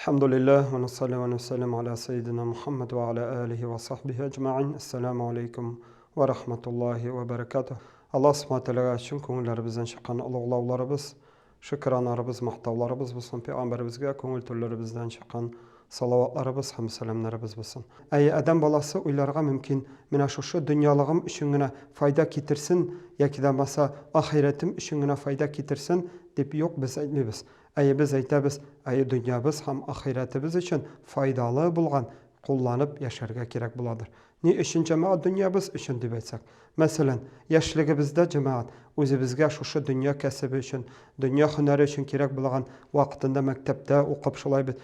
الحمد لله ونصلي ونسلم على سيدنا محمد وعلى آله وصحبه أجمعين. Assalamu alaikum wa rahmatullahi wa barakatuh. Allah subhanahu wa ta'ala üçün köngüllerimizden çıkan ulug'lawlarыбыз, şükranlarыбыз, maqtawlarыбыз bolsun. Peygamberimizge köngül türlerimizden çıkan salavatlarыбыз hem selamlarыбыз bolsun. Ey adam balası uylarga mümkin mena şu dünyalığım üçün gina fayda kitirsin yoki bo'lmasa ahiretim üçün gina fayda kitirsin deb yo'q biz aytmaymiz. Biz aytamiz, dünyabız hem ahiretimiz için faydalı bulgan kullanıp yaşarga kerak buladır. Ni üçün cemaat dünyabız üçün deb aytsak. Mesela yaşlığımızda cemaat özümüzge şu dünya kasabı için, dünya hüneri için kerak bulgan vaqtında mektepte okup şulay bit.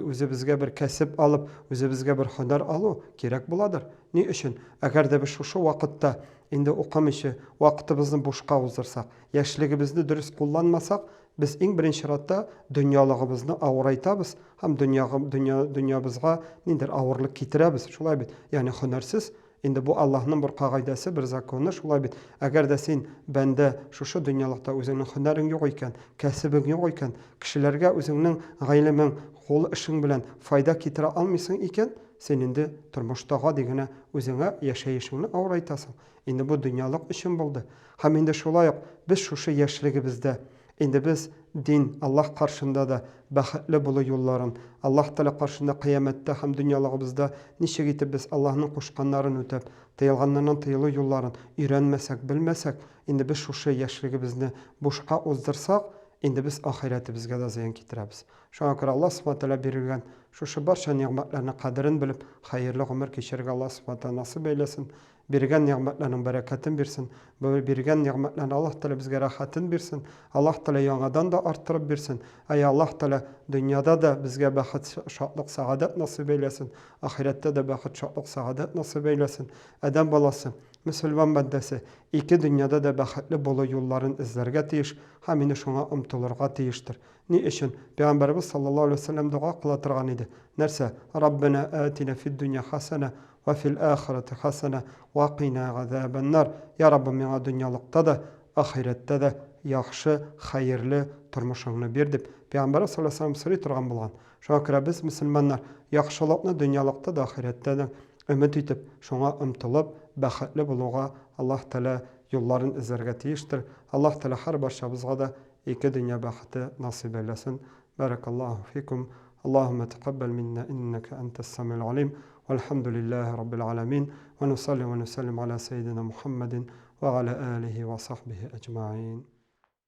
Özümüzge bir kasıp alıp, özümüzge bir hüner alı kerak buladır. Ni üçün? Eğer de biz şu vakitte indi okumışı vaktimizni boşqa uzdursak, yaşlığımızda dürüst kullanmasak, biz en birinci şartda dünyalığımızı ağıraytabız. Hem dünyamızga nindir ağırlık kitirabız. Şulay bit. Yani hünersiz. Indi bu Allah'ın bir qağidası, bir zakonu. Şulay bit. Eğer de sen bende şu dünyalıkta özünün hünerin yok iken, kasibin yok iken, kişilerge özünün gaylimin, kol işin bilen fayda kitire almışsın iken, sen indi turmuştağa digine özüne yaşayışını ağıraytasın. Indi bu dünyalık işin buldu. Hem indi şulay biz şu yaşlığımızda indi biz din Allah karşında da baxtlı bulu yolların, Allah Teala karşında kıyamette hem dünyalığımızda niçe gitip biz Allah'ın koşkanlarını ötüp, tıyılganlarının tıyılı yolların öğrenmesek, bilmesek, indi biz şu yaşlığımızı boşqa uzdursak, indi biz ahireti bizge de ziyan getiremiz. Şuna göre Allah subhanahu wa ta'ala verilgen şu barcha nimetlerini kadirini bilip, hayırlı ömür geçirge Allah subhanahu wa ta'ala nasip eylesin. Birgen nimetlerinin bereketini versin. Böyle birgen nimetlerini Allah Teala bizge rahatını versin. Allah Teala yanadan da arttırıp versin. Ey Allah Teala dünyada da bizge baht, şatlık, saadet nasip eylesin. Ahirette de baht, şatlık, saadet nasip eylesin. Adam balası, Müslüman bendesi, iki dünyada da bahtlı bolu yolların izlerge tiyiş, hamini şuna umtulurga tiyiştir. Ni için? Peygamberimiz sallallahu aleyhi ve sellem dua kılatırgan idi. Nerse? Rabbena atina fid dünya hasene ve fil ahireti hasene ve qina azaben nar. Ya Rabbim mina dünyalıkta da, ahirette de yaxşı, hayırlı turmuşunu birdip. Peygamberimiz sallallahu aleyhi ve sellem sırrı turgan bulgan. Şuna göre biz Müslümanlar yaxşılıkны dünyalıkta da, ahirette de ümit etip, şuna umtulup, baxtlı buluğa Allah Teala yolların izlerge tiyiştir. Allah Teala her başımızga da iki dünya baxtı nasip eylesin. Barakallahu fikum. Allahümme teqabbel minna inneke entes samil alim. Velhamdülillahi Rabbil alemin. Ve nusalli ve nusallim ala seyyidina Muhammedin ve ala alihi ve sahbihi ecma'in.